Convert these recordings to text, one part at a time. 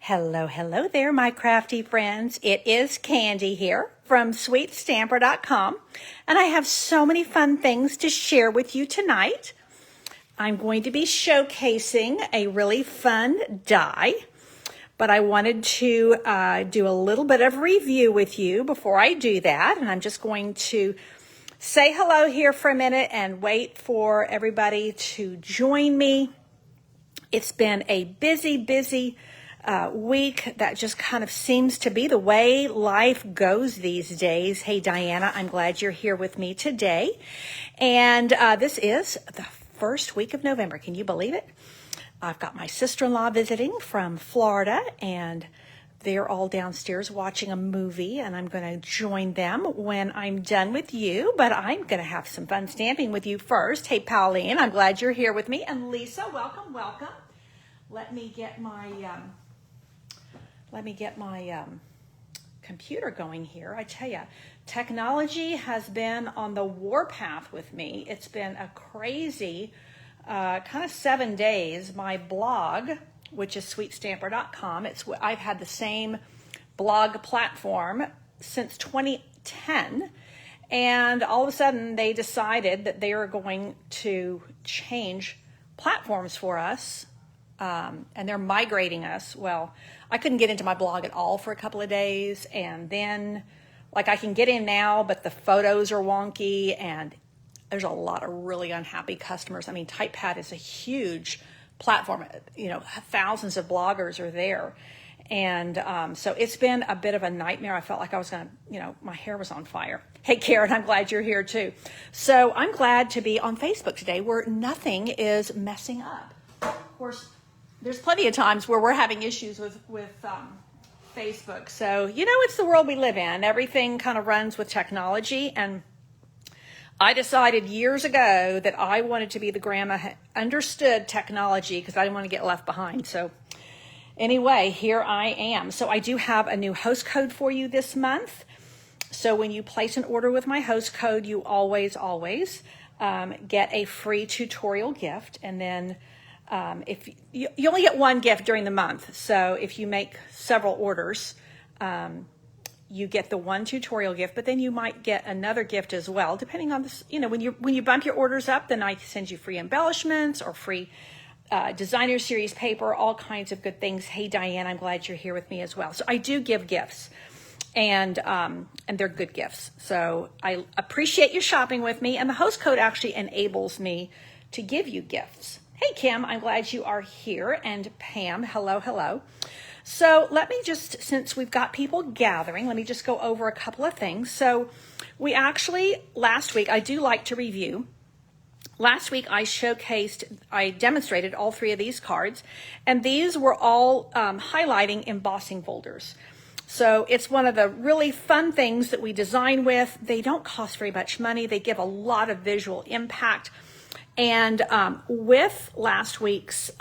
Hello, hello there, my crafty friends. It is Candy here from SweetStamper.com, and I have so many fun things to share with you tonight. I'm going to be showcasing a really fun die, but I wanted to do a little bit of review with you before I do that, and I'm just going to say hello here for a minute and wait for everybody to join me. It's been a busy week. That just kind of seems to be the way life goes these days. Hey, Diana, I'm glad you're here with me today. And this is the first week of November. Can you believe it? I've got my sister-in-law visiting from Florida, and they're all downstairs watching a movie, and I'm going to join them when I'm done with you, but I'm going to have some fun stamping with you first. Hey, Pauline, I'm glad you're here with me. And Lisa, welcome. Let me get my computer going here. I tell you, technology has been on the warpath with me. It's been a crazy kind of 7 days. My blog, which is SweetStamper.com, I've had the same blog platform since 2010, and all of a sudden they decided that they are going to change platforms for us. And they're migrating us. Well, I couldn't get into my blog at all for a couple of days. And then, I can get in now, but the photos are wonky. And there's a lot of really unhappy customers. I mean, TypePad is a huge platform. Thousands of bloggers are there. And so it's been a bit of a nightmare. I felt like I was going to, my hair was on fire. Hey, Karen, I'm glad you're here too. So I'm glad to be on Facebook today where nothing is messing up. Of course, there's plenty of times where we're having issues with Facebook. So, it's the world we live in. Everything kind of runs with technology. And I decided years ago that I wanted to be the grandma who understood technology because I didn't want to get left behind. So anyway, here I am. So I do have a new host code for you this month. So when you place an order with my host code, you always get a free tutorial gift. And then if you only get one gift during the month, so if you make several orders, you get the one tutorial gift, but then you might get another gift as well, depending on this. When you bump your orders up, then I send you free embellishments or free designer series paper, all kinds of good things. Hey, Diane, I'm glad you're here with me as well. So I do give gifts, and they're good gifts. So I appreciate you shopping with me, and the host code actually enables me to give you gifts. Hey, Kim, I'm glad you are here. And Pam, hello. So let me just, since we've got people gathering, let me just go over a couple of things. So we actually, last week, I do like to review. Last week, I demonstrated all three of these cards, and these were all highlighting embossing folders. So it's one of the really fun things that we design with. They don't cost very much money. They give a lot of visual impact. And with last week's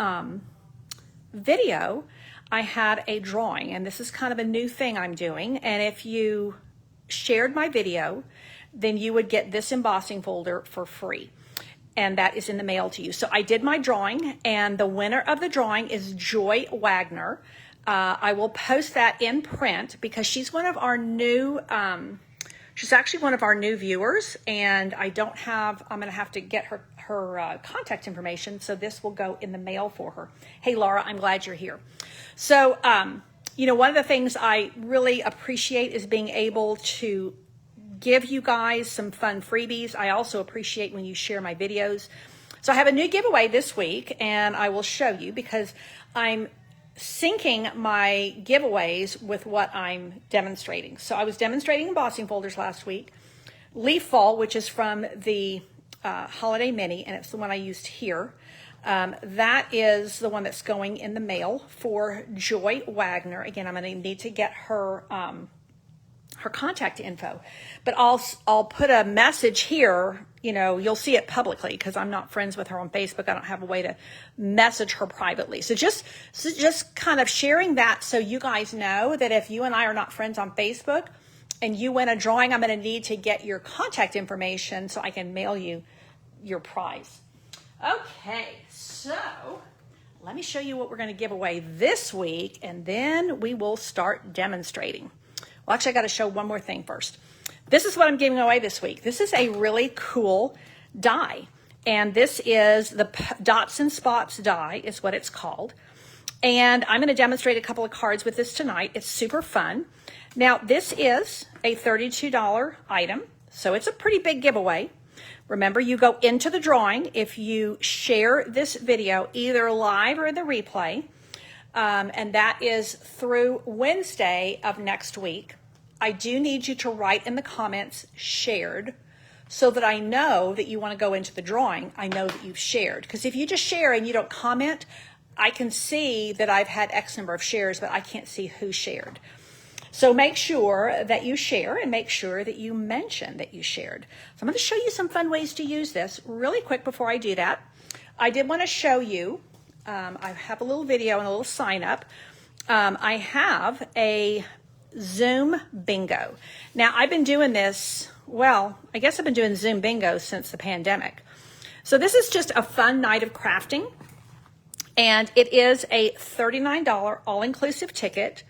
video, I had a drawing, and this is kind of a new thing I'm doing. And if you shared my video, then you would get this embossing folder for free. And that is in the mail to you. So I did my drawing, and the winner of the drawing is Joy Wagner. I will post that in print because she's one of our new, she's actually one of our new viewers, and I'm going to have to get her contact information, so this will go in the mail for her. Hey, Laura, I'm glad you're here. So, one of the things I really appreciate is being able to give you guys some fun freebies. I also appreciate when you share my videos. So I have a new giveaway this week, and I will show you because I'm syncing my giveaways with what I'm demonstrating. So I was demonstrating embossing folders last week. Leaf Fall, which is from the Holiday Mini, and it's the one I used here. That is the one that's going in the mail for Joy Wagner. Again, I'm going to need to get her contact info, but I'll put a message here. You'll see it publicly because I'm not friends with her on Facebook. I don't have a way to message her privately. So just kind of sharing that so you guys know that if you and I are not friends on Facebook and you win a drawing, I'm going to need to get your contact information so I can mail you your prize. Okay, so let me show you what we're going to give away this week, and then we will start demonstrating. Well, actually, I got to show one more thing first. This is what I'm giving away this week. This is a really cool die, and this is the Dots and Spots die is what it's called. And I'm going to demonstrate a couple of cards with this tonight. It's super fun. Now, this is a $32 item, so it's a pretty big giveaway. Remember, you go into the drawing if you share this video, either live or in the replay, and that is through Wednesday of next week. I do need you to write in the comments shared so that I know that you want to go into the drawing. I know that you've shared, because if you just share and you don't comment, I can see that I've had X number of shares, but I can't see who shared. So make sure that you share and make sure that you mention that you shared. So I'm going to show you some fun ways to use this really quick before I do that. I did want to show you, I have a little video and a little sign up. I have a Zoom bingo. Now I've been doing this, well, I guess I've been doing Zoom bingo since the pandemic. So this is just a fun night of crafting, and it is a $39 all-inclusive ticket.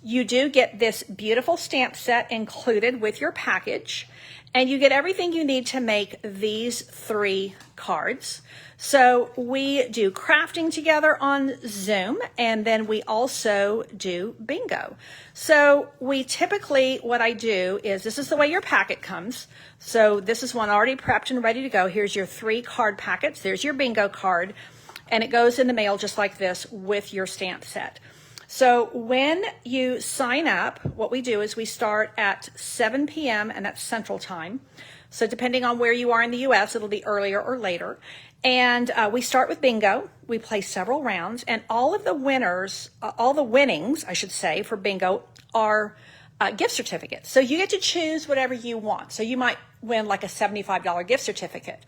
You do get this beautiful stamp set included with your package, and you get everything you need to make these 3 cards. So we do crafting together on Zoom, and then we also do bingo. So we typically, what I do is, this is the way your packet comes. So this is one already prepped and ready to go. Here's your 3 card packets. There's your bingo card, and it goes in the mail just like this with your stamp set. So when you sign up, what we do is we start at 7 p.m. and that's Central Time. So depending on where you are in the U.S., it'll be earlier or later. And we start with bingo. We play several rounds, and all of the winners, all the winnings, I should say, for bingo are gift certificates. So you get to choose whatever you want. So you might win like a $75 gift certificate.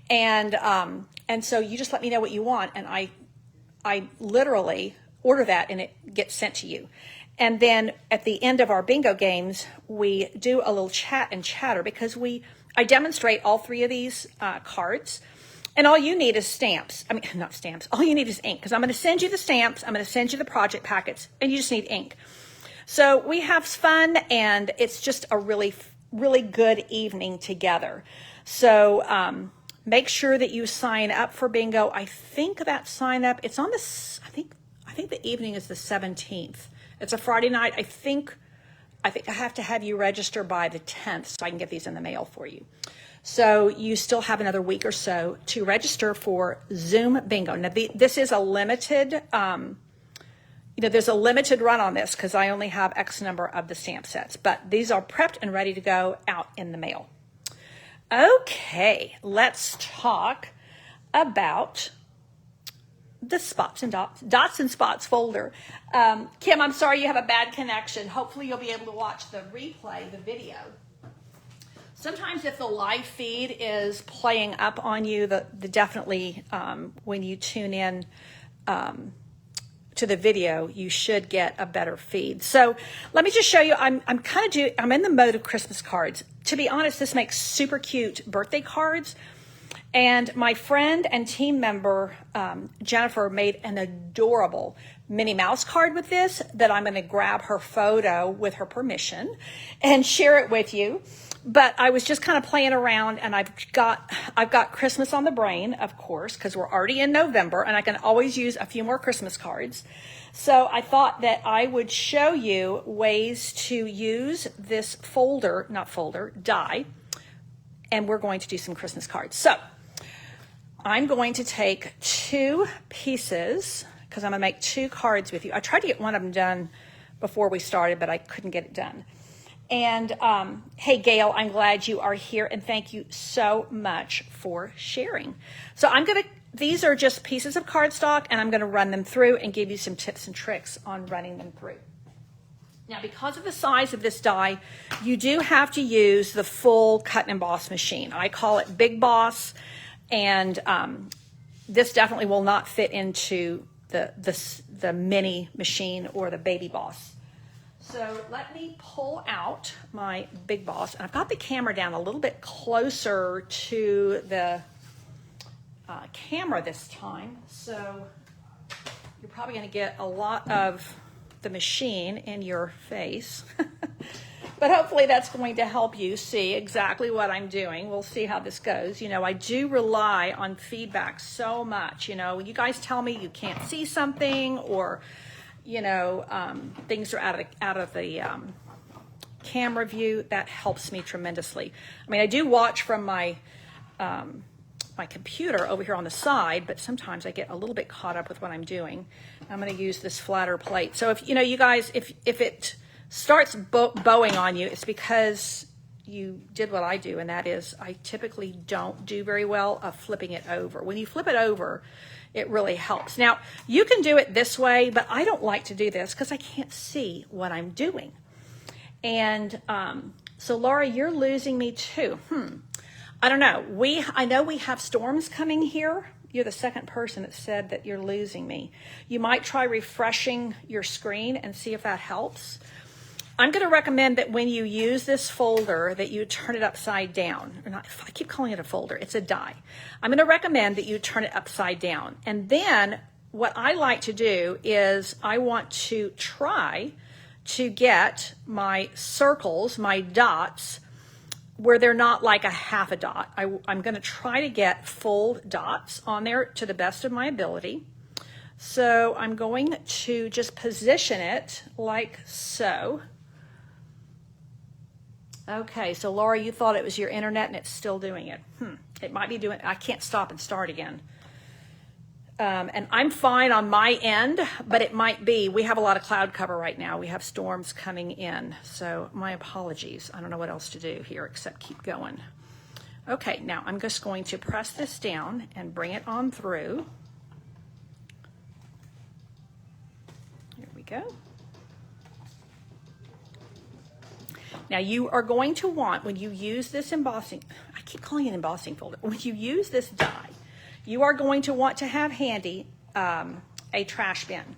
And so you just let me know what you want, and I literally order that and it gets sent to you. And then at the end of our bingo games, we do a little chat and chatter, because I demonstrate all 3 of these cards, and all you need is stamps. I mean, not stamps. All you need is ink, because I'm going to send you the stamps. I'm going to send you the project packets, and you just need ink. So we have fun, and it's just a really, really good evening together. So make sure that you sign up for bingo. I think that sign up, it's on this, I think the evening is the 17th. It's a Friday night. I think I have to have you register by the 10th so I can get these in the mail for you. So you still have another week or so to register for Zoom bingo. Now this is a limited, there's a limited run on this because I only have X number of the stamp sets, but these are prepped and ready to go out in the mail. Okay, let's talk about the Dots and Spots folder. Kim, I'm sorry you have a bad connection. Hopefully you'll be able to watch the replay, the video. Sometimes if the live feed is playing up on you, definitely when you tune in to the video, you should get a better feed. So let me just show you, I'm in the mode of Christmas cards. To be honest, this makes super cute birthday cards. And my friend and team member, Jennifer, made an adorable Minnie Mouse card with this that I'm going to grab her photo with her permission and share it with you. But I was just kind of playing around, and I've got Christmas on the brain, of course, because we're already in November, and I can always use a few more Christmas cards. So I thought that I would show you ways to use this die, and we're going to do some Christmas cards. So I'm going to take 2 pieces because I'm going to make 2 cards with you. I tried to get one of them done before we started, but I couldn't get it done. And hey, Gail, I'm glad you are here, and thank you so much for sharing. So these are just pieces of cardstock, and I'm going to run them through and give you some tips and tricks on running them through. Now, because of the size of this die, you do have to use the full cut and emboss machine. I call it Big Boss. And this definitely will not fit into the mini machine or the Baby Boss. So let me pull out my Big Boss. And I've got the camera down a little bit closer to the camera this time. So You're probably going to get a lot of the machine in your face. But hopefully that's going to help you see exactly what I'm doing. We'll see how this goes. You know, I do rely on feedback so much. You know, you guys tell me you can't see something, or, you know, things are out of the camera view. That helps me tremendously. I mean, I do watch from my my computer over here on the side, but sometimes I get a little bit caught up with what I'm doing. I'm going to use this flatter plate. So if, you know, you guys, if it starts bowing on you, it's because you did what I do, and that is I typically don't do very well of flipping it over. When you flip it over, it really helps. Now, you can do it this way, but I don't like to do this because I can't see what I'm doing. And so, Laura, you're losing me too. I don't know. I know we have storms coming here. You're the second person that said that you're losing me. You might try refreshing your screen and see if that helps. I'm going to recommend that when you use this folder that you turn it upside down. Or not, I keep calling it a folder. It's a die. I'm going to recommend that you turn it upside down. And then what I like to do is I want to try to get my circles, my dots, where they're not like a half a dot. I'm going to try to get full dots on there to the best of my ability. So I'm going to just position it like so. Okay, so Laura, you thought it was your internet and it's still doing it. It might be doing, I can't stop and start again. And I'm fine on my end, but it might be, we have a lot of cloud cover right now. We have storms coming in, so my apologies. I don't know what else to do here except keep going. Okay, now I'm just going to press this down and bring it on through. Here we go. Now you are going to want, when you use this embossing, I keep calling it embossing folder, when you use this die, you are going to want to have handy a trash bin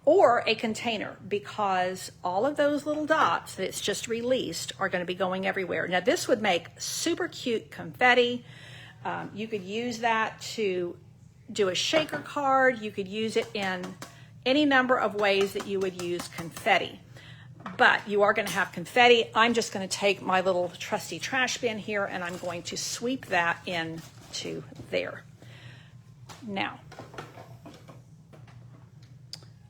or a container, because all of those little dots that it's just released are going to be going everywhere. Now this would make super cute confetti. You could use that to do a shaker card. You could use it in any number of ways that you would use confetti. But you are going to have confetti. I'm just going to take my little trusty trash bin here and I'm going to sweep that into there. Now,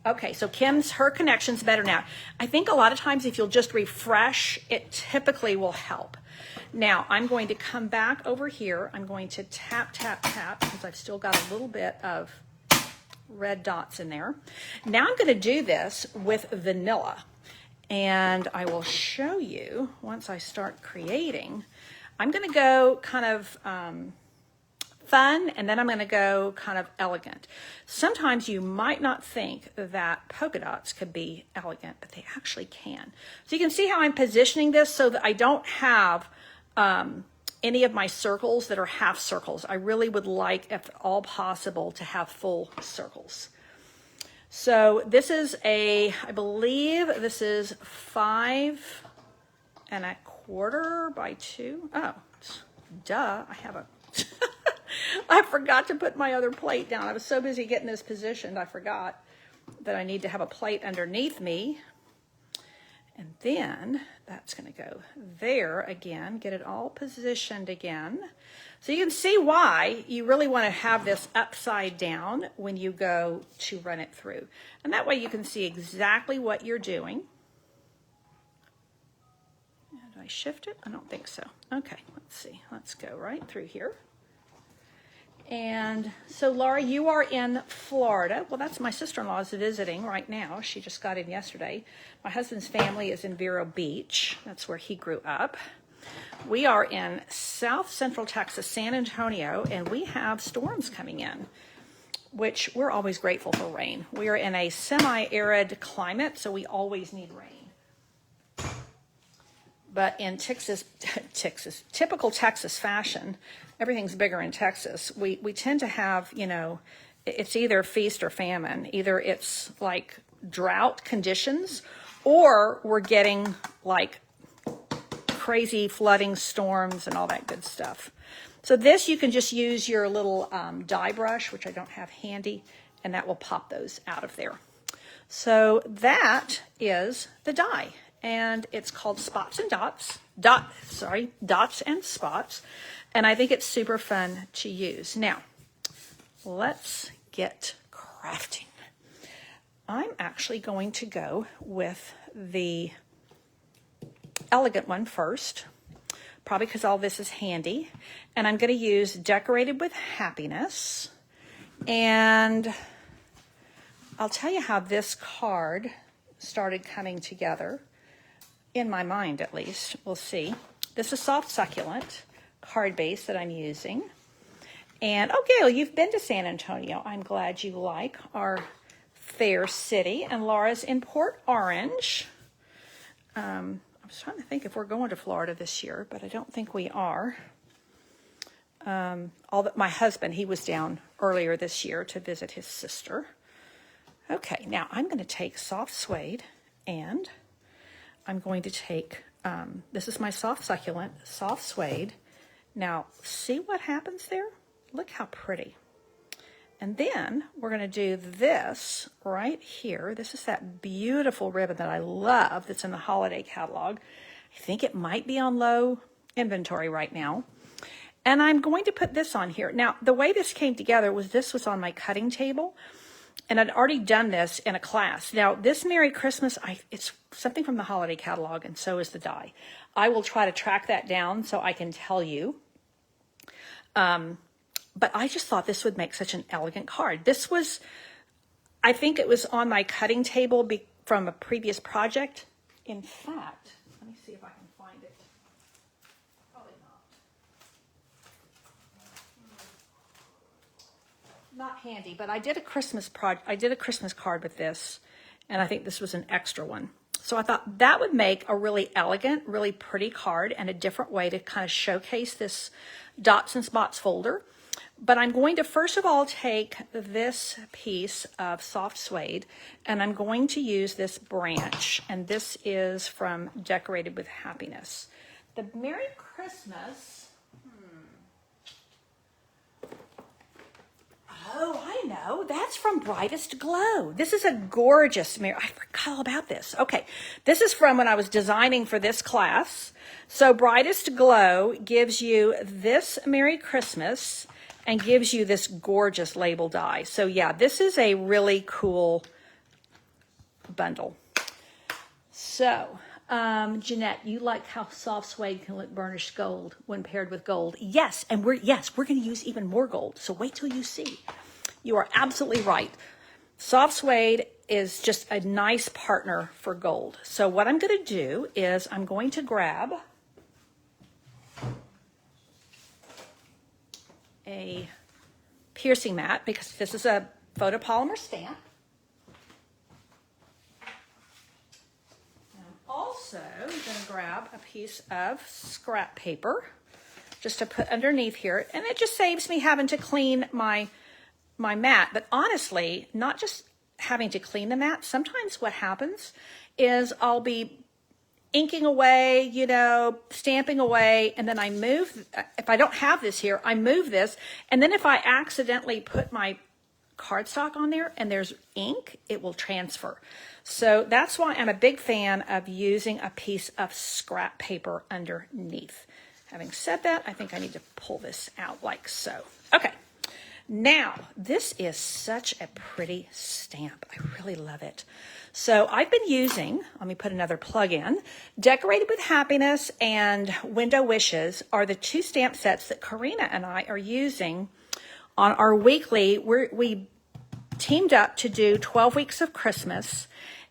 okay, so her connection's better now. I think a lot of times if you'll just refresh, it typically will help. Now, I'm going to come back over here. I'm going to tap, tap, tap, because I've still got a little bit of red dots in there. Now I'm going to do this with vanilla. And I will show you once I start creating. I'm going to go kind of fun, and then I'm going to go kind of elegant. Sometimes you might not think that polka dots could be elegant, but they actually can. So you can see how I'm positioning this so that I don't have any of my circles that are half circles. I really would like, if at all possible, to have full circles. So this is I believe this is 5 1/4 by 2. Oh, duh, I have a, I forgot to put my other plate down. I was so busy getting this positioned, I forgot that I need to have a plate underneath me. And then that's going to go there again, get it all positioned again. So you can see why you really want to have this upside down when you go to run it through. And that way you can see exactly what you're doing. Did I shift it? I don't think so. Okay, let's see. Let's go right through here. And so, Laura, you are in Florida. Well, that's my sister-in-law is visiting right now. She just got in yesterday. My husband's family is in Vero Beach. That's where he grew up. We are in South Central Texas, San Antonio, and we have storms coming in, which we're always grateful for rain. We are in a semi-arid climate, so we always need rain. But in typical Texas fashion, everything's bigger in Texas. We tend to have, you know, it's either feast or famine. Either it's like drought conditions, or we're getting like crazy flooding storms and all that good stuff. So this, you can just use your little die brush, which I don't have handy, and that will pop those out of there. So that is the die, and it's called Spots and Dots. Dots and Spots, and I think it's super fun to use. Now, let's get crafting. I'm actually going to go with the elegant one first, probably because all this is handy, and I'm going to use Decorated with Happiness, and I'll tell you how this card started coming together, in my mind at least. We'll see. This is Soft Succulent card base that I'm using. And, oh, Gail, you've been to San Antonio. I'm glad you like our fair city. And Laura's in Port Orange. I was trying to think if we're going to Florida this year, but I don't think we are. My husband, he was down earlier this year to visit his sister. Okay, now I'm going to take Soft Suede, and I'm going to take, this is my Soft Succulent, Soft Suede. Now, see what happens there? Look how pretty. And then we're going to do this right here. This is that beautiful ribbon that I love that's in the holiday catalog. I think it might be on low inventory right now. And I'm going to put this on here. Now, the way this came together was this was on my cutting table, and I'd already done this in a class. Now, this Merry Christmas, it's something from the holiday catalog, and so is the die. I will try to track that down so I can tell you. But I just thought this would make such an elegant card. This was, I think it was on my cutting table from a previous project. In fact, let me see if I can find it. Probably not. Not handy, but I did a Christmas card with this, and I think this was an extra one. So I thought that would make a really elegant, really pretty card and a different way to kind of showcase this Dots and Spots folder. But I'm going to first of all take this piece of Soft Suede, and I'm going to use this branch, and this is from Decorated with Happiness. The Merry Christmas, oh, I know, that's from Brightest Glow. This is a gorgeous mirror. I forgot all about this. Okay, this is from when I was designing for this class. So Brightest Glow gives you this Merry Christmas and gives you this gorgeous label die. So yeah, this is a really cool bundle. So, Jeanette, you like how Soft Suede can look burnished gold when paired with gold. Yes, and we're going to use even more gold. So wait till you see. You are absolutely right. Soft Suede is just a nice partner for gold. So what I'm going to do is I'm going to grab a piercing mat, because this is a photopolymer stamp. I'm also going to grab a piece of scrap paper just to put underneath here, and it just saves me having to clean my mat. But honestly, not just having to clean the mat, sometimes what happens is I'll be inking away, stamping away, and then I move. If I don't have this here, I move this, and then if I accidentally put my cardstock on there and there's ink, it will transfer. So that's why I'm a big fan of using a piece of scrap paper underneath. Having said that, I think I need to pull this out like so. Okay. Now, this is such a pretty stamp. I really love it. So I've been using, let me put another plug in, Decorated with Happiness and Window Wishes are the two stamp sets that Karina and I are using on our weekly. We teamed up to do 12 weeks of Christmas,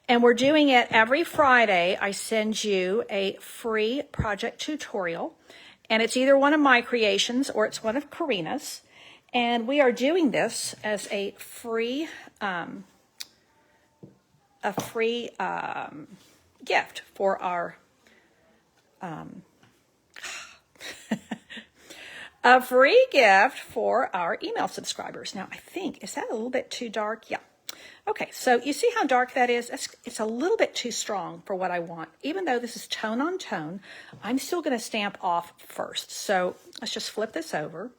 and we're doing it every Friday. I send you a free project tutorial, and it's either one of my creations or it's one of Karina's. And we are doing this as a free gift for our a free gift for our email subscribers. Now, I think, is that a little bit too dark? Yeah. Okay, so you see how dark that is? It's a little bit too strong for what I want. Even though this is tone on tone, I'm still going to stamp off first. So let's just flip this over.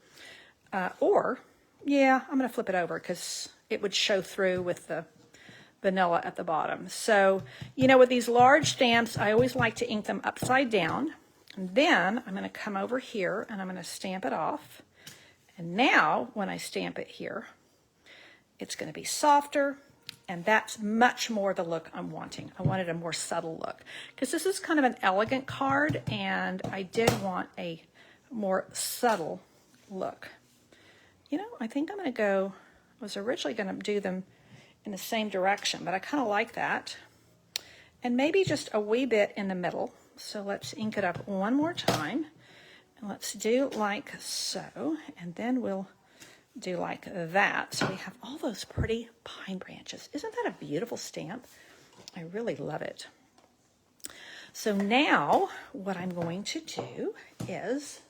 Or Yeah, I'm going to flip it over because it would show through with the vanilla at the bottom. So, you know, with these large stamps, I always like to ink them upside down. And then I'm going to come over here and I'm going to stamp it off. And now when I stamp it here, it's going to be softer. And that's much more the look I'm wanting. I wanted a more subtle look because this is kind of an elegant card and I did want a more subtle look. You know, I think I'm going to go, I was originally going to do them in the same direction, but I kind of like that. And maybe just a wee bit in the middle. So let's ink it up one more time. And let's do like so. And then we'll do like that. So we have all those pretty pine branches. Isn't that a beautiful stamp? I really love it. So now what I'm going to do is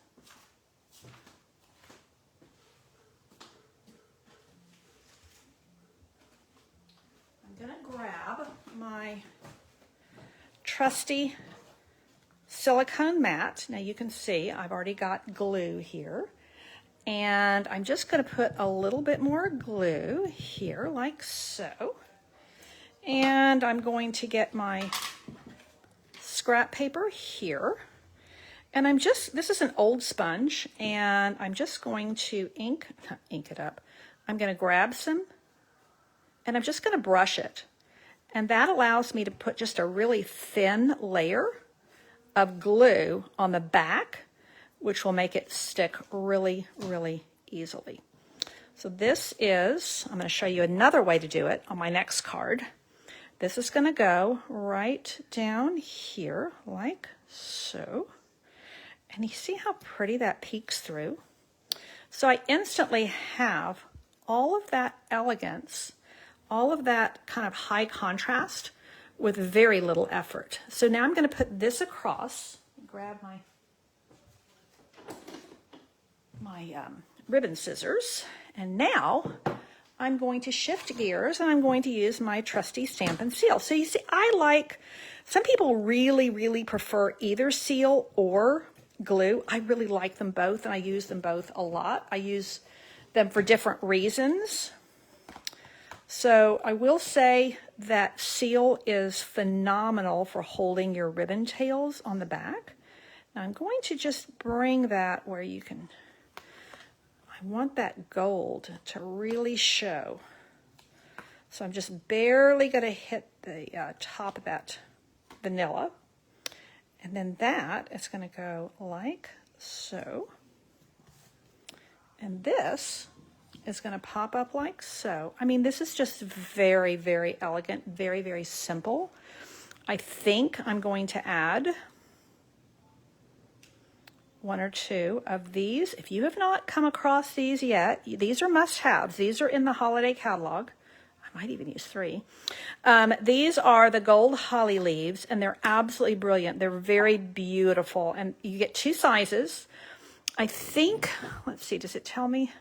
I'm going to grab my trusty silicone mat. Now you can see I've already got glue here. And I'm just going to put a little bit more glue here, like so. And I'm going to get my scrap paper here. And this is an old sponge, and I'm just going to ink it up. I'm going to grab some, and I'm just going to brush it. And that allows me to put just a really thin layer of glue on the back, which will make it stick really, really easily. So this is, I'm going to show you another way to do it on my next card. This is going to go right down here, like so. And you see how pretty that peeks through? So I instantly have all of that elegance, all of that kind of high contrast with very little effort. So now I'm going to put this across, grab my ribbon scissors, and now I'm going to shift gears and I'm going to use my trusty Stampin' Seal. So you see, some people really, really prefer either seal or glue. I really like them both and I use them both a lot. I use them for different reasons. So I will say that seal is phenomenal for holding your ribbon tails on the back. Now I'm going to just bring that where you can, I want that gold to really show. So I'm just barely going to hit the top of that vanilla. And then that is going to go like so. And this is going to pop up like so. I mean, this is just very, very elegant, very, very simple. I think I'm going to add one or two of these. If you have not come across these yet, these are must-haves. These are in the holiday catalog. I might even use 3. These are the gold holly leaves, and they're absolutely brilliant. They're very beautiful, and you get 2 sizes. I think, let's see, does it tell me?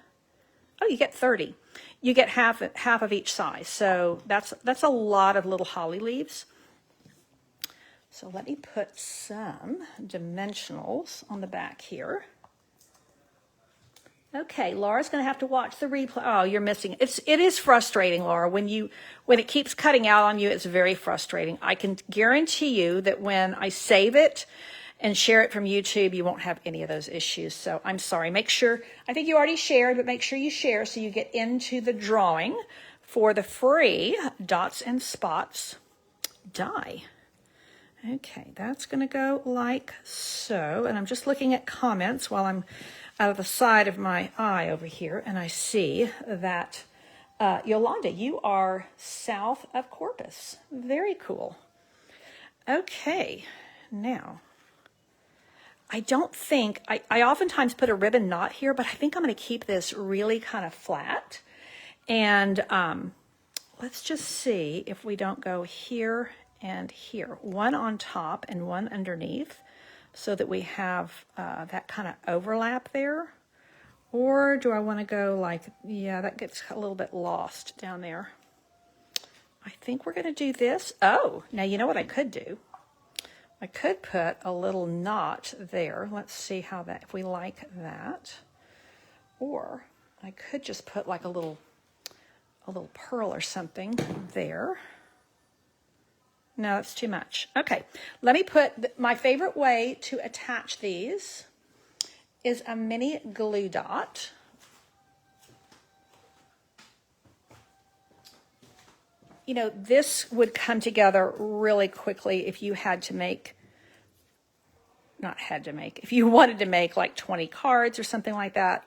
Oh, you get 30. You get half of each size. So that's a lot of little holly leaves. So let me put some dimensionals on the back here. Okay, Laura's going to have to watch the replay. Oh, you're missing it. It is frustrating, Laura. When it keeps cutting out on you, it's very frustrating. I can guarantee you that when I save it and share it from YouTube, you won't have any of those issues. So I'm sorry. Make sure, I think you already shared, but make sure you share so you get into the drawing for the free Dots and Spots die. Okay, that's going to go like so. And I'm just looking at comments while I'm out of the side of my eye over here. And I see that Yolanda, you are south of Corpus. Very cool. Okay, now, I don't think, I oftentimes put a ribbon knot here, but I think I'm going to keep this really kind of flat. And let's just see if we don't go here and here, one on top and one underneath, so that we have that kind of overlap there. Or do I want to go like, yeah, that gets a little bit lost down there. I think we're going to do this. Oh, now you know what I could do? I could put a little knot there. Let's see how that, if we like that. Or I could just put like a little pearl or something there. No, it's too much. Okay, let me put, my favorite way to attach these is a mini glue dot. You know, this would come together really quickly if you had to make, if you wanted to make like 20 cards or something like that.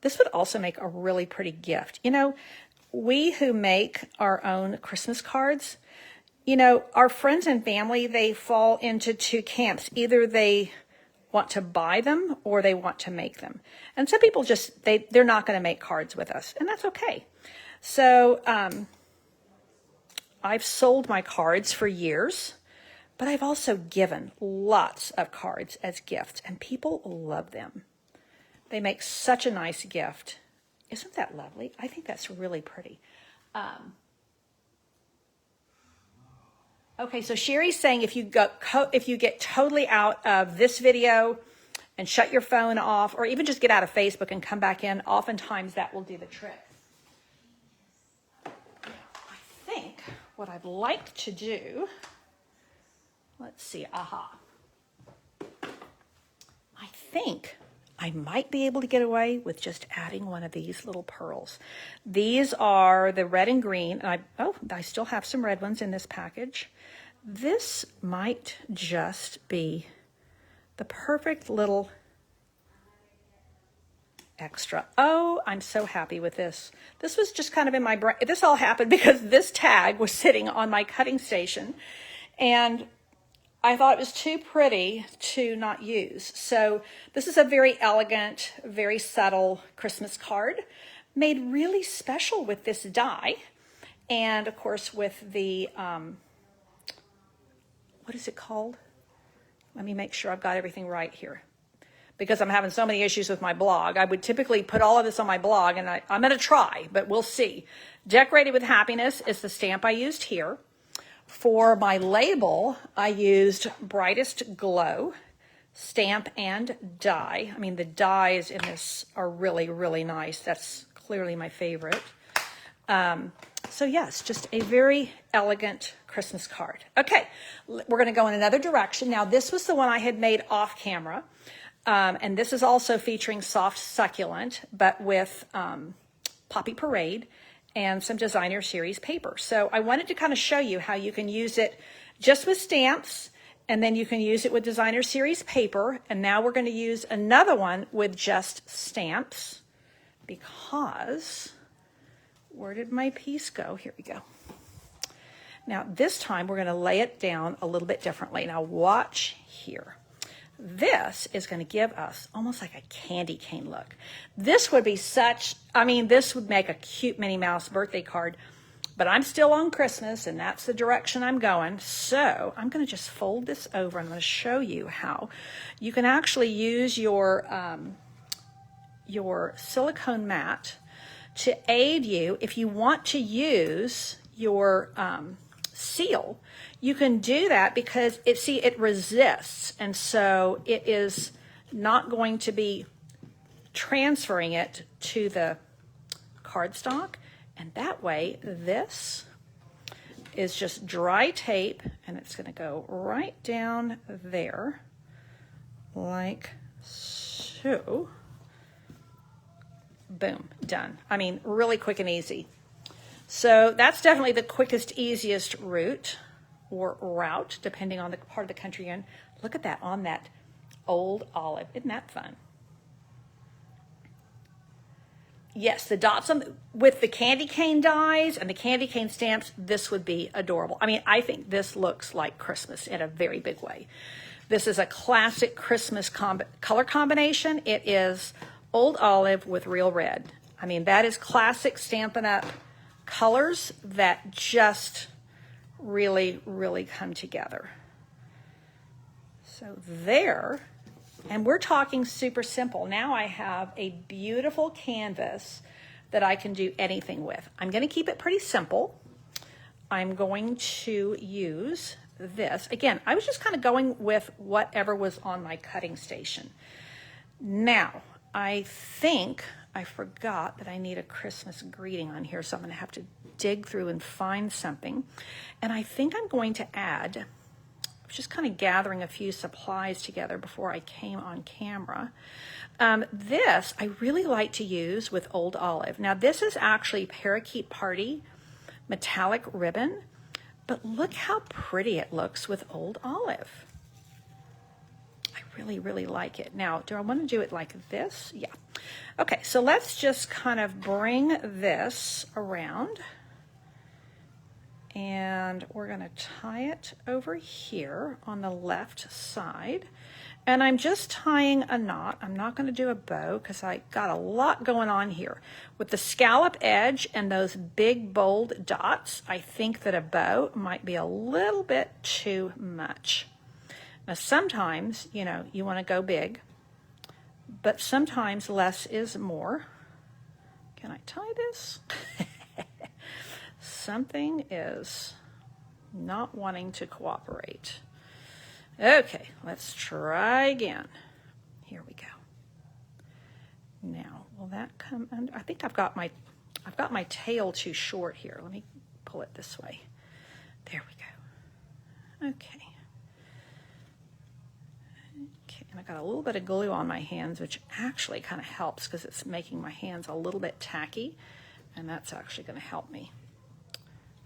This would also make a really pretty gift. You know, we who make our own Christmas cards, you know, our friends and family, they fall into two camps. Either they want to buy them or they want to make them. And some people just, they're not going to make cards with us, and that's okay. So I've sold my cards for years, but I've also given lots of cards as gifts, and people love them. They make such a nice gift. Isn't that lovely? I think that's really pretty. Okay, so Sherry's saying if you get totally out of this video and shut your phone off, or even just get out of Facebook and come back in, oftentimes that will do the trick. I think what I'd like to do, let's see, I think I might be able to get away with just adding one of these little pearls. These are the red and green. And I still have some red ones in this package. This might just be the perfect little extra. Oh, I'm so happy with this. This was just kind of in my brain. This all happened because this tag was sitting on my cutting station, and I thought it was too pretty to not use. So this is a very elegant, very subtle Christmas card made really special with this die. And of course with the, what is it called? Let me make sure I've got everything right here, because I'm having so many issues with my blog. I would typically put all of this on my blog, and I'm going to try, but we'll see. Decorated with Happiness is the stamp I used here. For my label, I used Brightest Glow stamp and die. I mean, the dies in this are really, really nice. That's clearly my favorite. So yes, just a very elegant Christmas card. Okay, we're going to go in another direction. Now, this was the one I had made off camera. And this is also featuring Soft Succulent, but with Poppy Parade and some Designer Series paper. So I wanted to kind of show you how you can use it just with stamps, and then you can use it with Designer Series paper. And now we're going to use another one with just stamps, because where did my piece go? Here we go. Now this time we're going to lay it down a little bit differently. Now watch here. This is going to give us almost like a candy cane look. This would be such, I mean, this would make a cute Minnie Mouse birthday card, but I'm still on Christmas, and that's the direction I'm going. So I'm going to just fold this over. I'm going to show you how you can actually use your silicone mat to aid you. If you want to use your seal, you can do that, because it resists, and so it is not going to be transferring it to the cardstock. And that way, this is just dry tape, and it's going to go right down there like so. Boom, done. I mean, really quick and easy. So that's definitely the quickest, easiest route, or route, depending on the part of the country you're in. Look at that on that old olive. Isn't that fun? Yes, the dots with the candy cane dies and the candy cane stamps, this would be adorable. I mean, I think this looks like Christmas in a very big way. This is a classic Christmas color combination. It is old olive with real red. I mean, that is classic Stampin' Up! Colors that just really, really come together. So there, and we're talking super simple. Now I have a beautiful canvas that I can do anything with. I'm going to keep it pretty simple. I'm going to use this. Again, I was just kind of going with whatever was on my cutting station. Now, I think I forgot that I need a Christmas greeting on here, so I'm going to have to dig through and find something. And I think I'm going to add, I was just kind of gathering a few supplies together before I came on camera. This I really like to use with Old Olive. Now this is actually Parakeet Party metallic ribbon, but look how pretty it looks with Old Olive. I really, really like it. Now, do I want to do it like this? Yeah. Okay, so let's just kind of bring this around, and we're going to tie it over here on the left side. And I'm just tying a knot. I'm not going to do a bow because I got a lot going on here. With the scallop edge and those big bold dots, I think that a bow might be a little bit too much. Now sometimes, you know, you want to go big, but sometimes less is more. Can I tie this? Something is not wanting to cooperate. Okay, let's try again. Here we go. Now, will that come under? I think I've got my tail too short here. Let me pull it this way. There we go. Okay. Okay, and I got a little bit of glue on my hands, which actually kind of helps because it's making my hands a little bit tacky, and that's actually going to help me.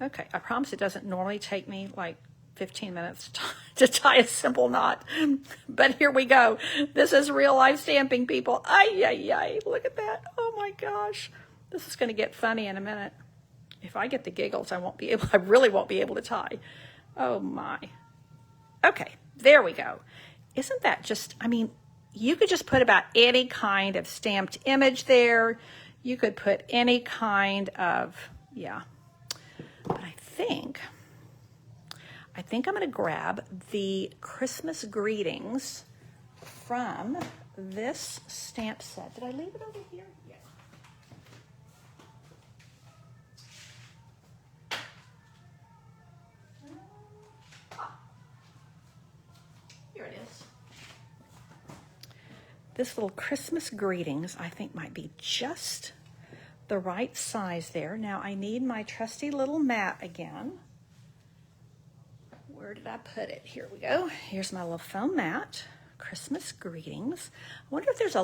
Okay, I promise it doesn't normally take me like 15 minutes to tie a simple knot, but here we go. This is real life stamping, people. Ay, ay, ay, look at that. Oh my gosh. This is going to get funny in a minute. If I get the giggles, I really won't be able to tie. Oh my. Okay, there we go. Isn't that just, I mean, you could just put about any kind of stamped image there. You could put any kind of, yeah. But I think I'm going to grab the Christmas greetings from this stamp set. Did I leave it over here? Yeah. Here it is. This little Christmas greetings, I think, might be just the right size there. Now I need my trusty little mat again. Where did I put it? Here we go. Here's my little foam mat. Christmas greetings. I wonder if there's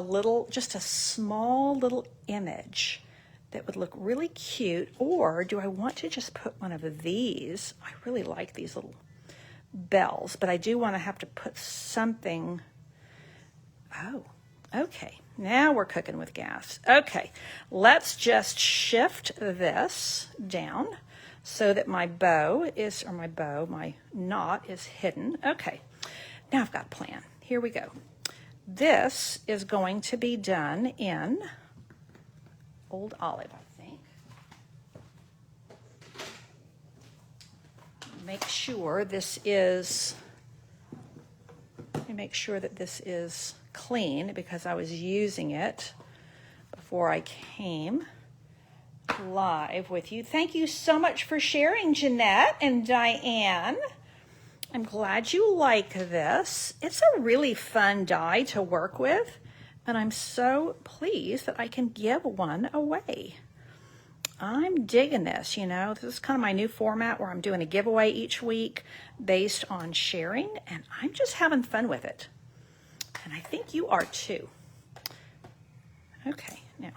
just a small little image that would look really cute, or do I want to just put one of these? I really like these little bells, but I do want to have to put something. Oh, okay. Now we're cooking with gas. Okay, let's just shift this down so that my knot is hidden. Okay, now I've got a plan. Here we go. This is going to be done in Old Olive, I think. Make sure this is, let me make sure that this is clean because I was using it before I came live with you. Thank you so much for sharing, Jeanette and Diane. I'm glad you like this. It's a really fun die to work with, and I'm so pleased that I can give one away. I'm digging this, you know. This is kind of my new format where I'm doing a giveaway each week based on sharing, and I'm just having fun with it. And I think you are too. Okay, now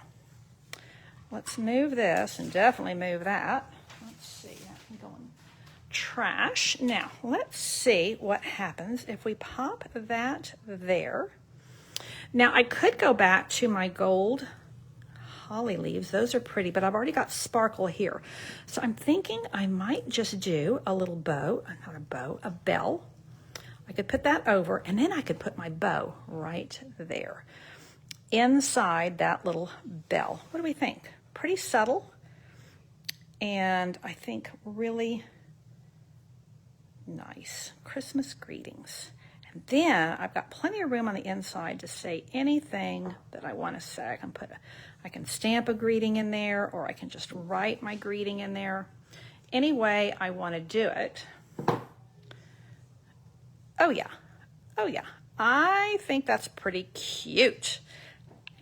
let's move this and definitely move that. Let's see, I can go in trash. Now, let's see what happens if we pop that there. Now, I could go back to my gold holly leaves. Those are pretty, but I've already got sparkle here. So I'm thinking I might just do a little bow, not a bow, a bell. I could put that over, and then I could put my bow right there inside that little bell. What do we think? Pretty subtle, and I think really nice. Christmas greetings. And then I've got plenty of room on the inside to say anything that I want to say. I can stamp a greeting in there, or I can just write my greeting in there. Any way I want to do it. Oh yeah, I think that's pretty cute.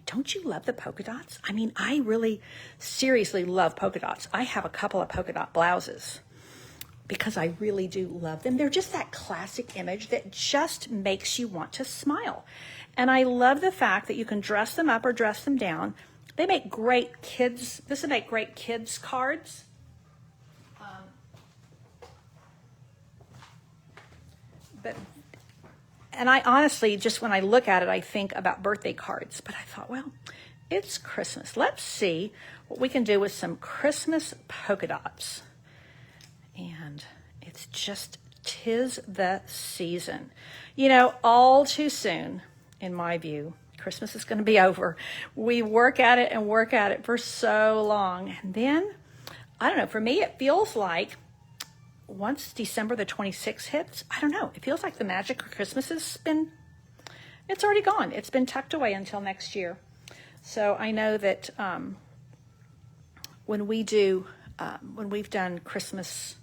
don't you love the polka dots? I mean, I really seriously love polka dots. I have a couple of polka dot blouses because I really do love them. They're just that classic image that just makes you want to smile. And I love the fact that you can dress them up or dress them down. They make great kids, this would make great kids cards. And I honestly, just when I look at it, I think about birthday cards. But I thought, well, it's Christmas. Let's see what we can do with some Christmas polka dots. And it's just, 'tis the season. You know, all too soon, in my view, Christmas is going to be over. We work at it for so long. And then, I don't know, for me, it feels like once December the 26th hits, I don't know, it feels like the magic of Christmas it's already gone. It's been tucked away until next year. So I know that when we've done Christmas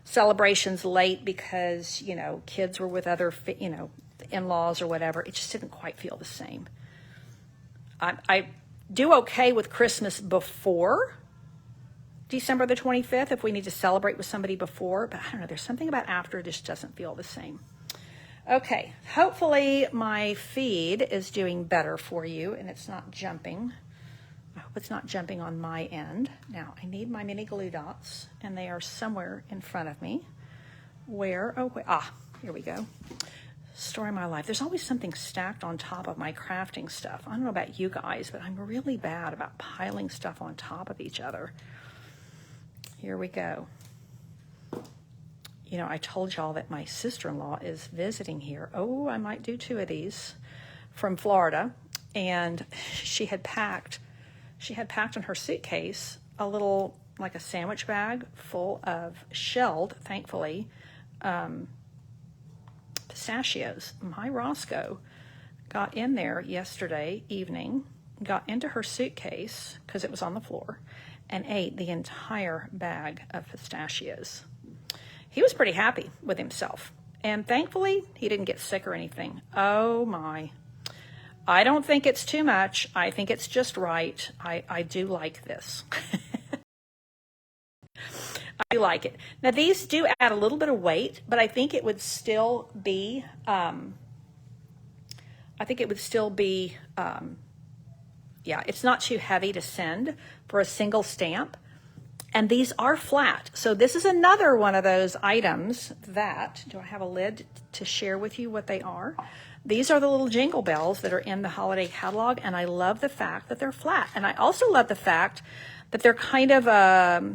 celebrations late because, you know, kids were with other, you know, in-laws or whatever, it just didn't quite feel the same. I do okay with Christmas before December the 25th if we need to celebrate with somebody before, but I don't know, there's something about after it just doesn't feel the same. Okay, hopefully my feed is doing better for you and it's not jumping. I hope it's not jumping on my end. Now, I need my mini glue dots and they are somewhere in front of me. Where? Oh, wait, here we go. Story of my life. There's always something stacked on top of my crafting stuff. I don't know about you guys, but I'm really bad about piling stuff on top of each other. Here we go. You know, I told y'all that my sister-in-law is visiting here. Oh, I might do 2 of these from Florida. And she had packed in her suitcase a little, like a sandwich bag full of shelled, thankfully, pistachios. My Roscoe got in there yesterday evening, got into her suitcase because it was on the floor, and ate the entire bag of pistachios. He was pretty happy with himself. And thankfully, he didn't get sick or anything. Oh my. I don't think it's too much. I think it's just right. I do like this. I do like it. Now, these do add a little bit of weight, but I think it would still be, yeah, it's not too heavy to send for a single stamp. And these are flat. So this is another one of those items that, do I have a lid to share with you what they are? These are the little jingle bells that are in the holiday catalog. And I love the fact that they're flat. And I also love the fact that they're kind of not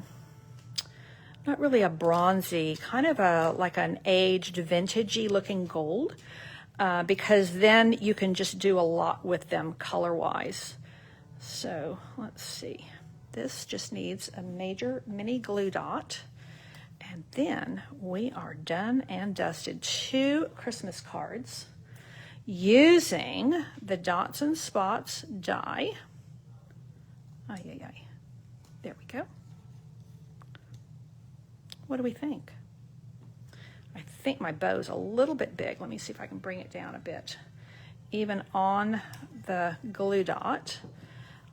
really a bronzy, kind of like an aged vintagey looking gold. Because then you can just do a lot with them color-wise. So let's see. This just needs a major mini glue dot. And then we are done and dusted. 2 Christmas cards using the Dots and Spots die. There we go. What do we think? I think my bow's a little bit big. Let me see if I can bring it down a bit. Even on the glue dot.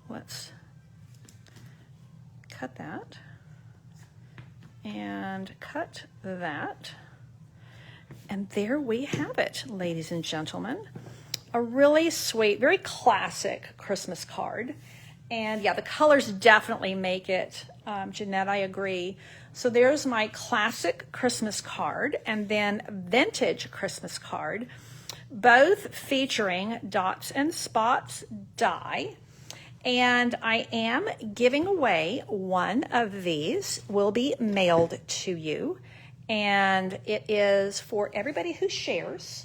Let's cut that and cut that. And there we have it, ladies and gentlemen. A really sweet, very classic Christmas card. And yeah, the colors definitely make it. Jeanette, I agree. So there's my classic Christmas card and then vintage Christmas card, both featuring Dots and Spots die. And I am giving away one of these, will be mailed to you. And it is for everybody who shares.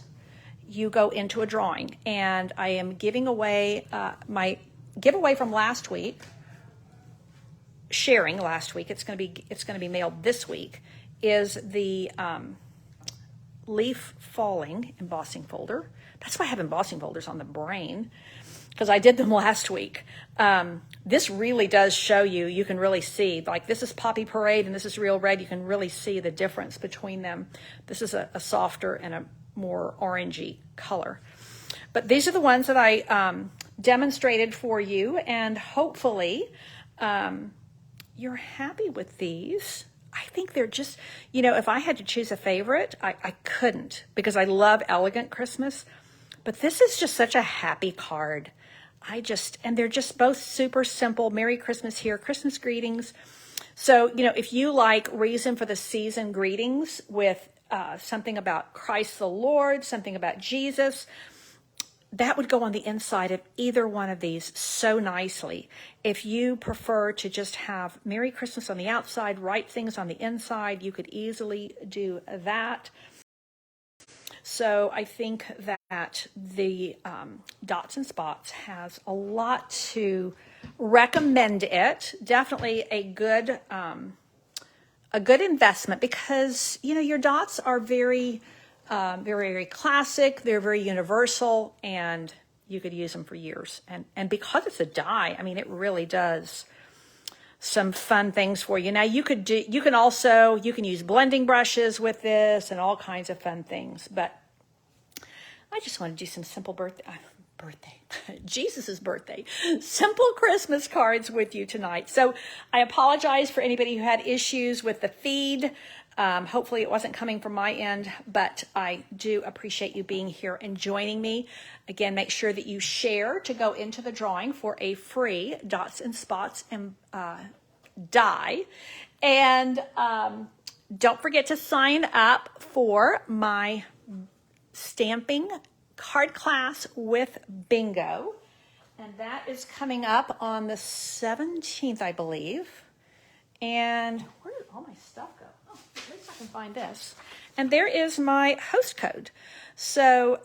You go into a drawing. And I am giving away my giveaway from last week, sharing last week. It's going to be mailed this week, is the leaf falling embossing folder. That's why I have embossing folders on the brain, because I did them last week. This really does show you, you can really see, like this is Poppy Parade and this is Real Red. You can really see the difference between them. This is a softer and a more orangey color. But these are the ones that I demonstrated for you, and hopefully you're happy with these. I think they're just, if I had to choose a favorite, I couldn't, because I love Elegant Christmas, but this is just such a happy card. And they're just both super simple. Merry Christmas here, Christmas greetings. So, if you like reason for the season greetings with something about Christ the Lord, something about Jesus, that would go on the inside of either one of these so nicely. If you prefer to just have Merry Christmas on the outside, write things on the inside, you could easily do that. So I think that the Dots and Spots has a lot to recommend it. Definitely a good investment, because your dots are very, very classic. They're very universal, and you could use them for years. And because it's a die, I mean, it really does some fun things for you. Now you can use blending brushes with this and all kinds of fun things, but I just want to do some simple Jesus's birthday, simple Christmas cards with you tonight. So I apologize for anybody who had issues with the feed. Hopefully it wasn't coming from my end, but I do appreciate you being here and joining me. Again, make sure that you share to go into the drawing for a free Dots and Spots and die. And don't forget to sign up for my stamping card class with Bingo. And that is coming up on the 17th, I believe. And where did all my stuff go? Oh, at least I can find this. And there is my host code. So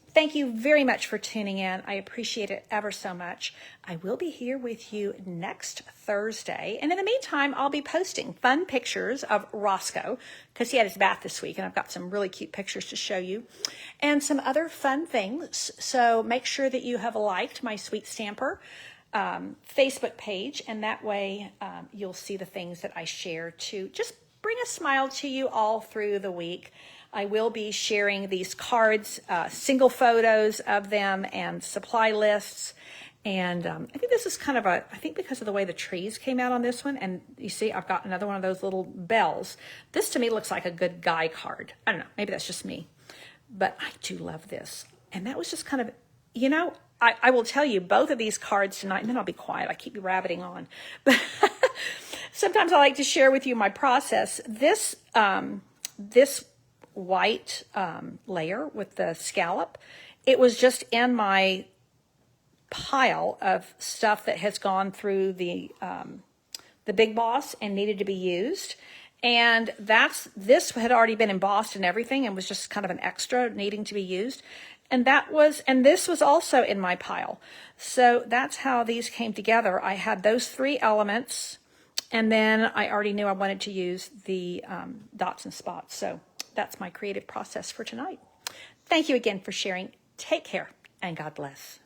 thank you very much for tuning in. I appreciate it ever so much. I will be here with you next Thursday. And in the meantime, I'll be posting fun pictures of Roscoe, because he had his bath this week, and I've got some really cute pictures to show you, and some other fun things. So make sure that you have liked my Sweet Stamper Facebook page, and that way you'll see the things that I share to just bring a smile to you all through the week. I will be sharing these cards, single photos of them, and supply lists. And I think this is kind of I think because of the way the trees came out on this one, and you see I've got another one of those little bells. This to me looks like a good guy card. I don't know, maybe that's just me, but I do love this. And that was just kind of, I will tell you both of these cards tonight, and then I'll be quiet. I keep rabbiting on. But sometimes I like to share with you my process. This white layer with the scallop, it was just in my pile of stuff that has gone through the Big Boss and needed to be used. And this had already been embossed and everything, and was just kind of an extra needing to be used. And this was also in my pile. So that's how these came together. I had those three elements, and then I already knew I wanted to use the Dots and Spots. So that's my creative process for tonight. Thank you again for sharing. Take care, and God bless.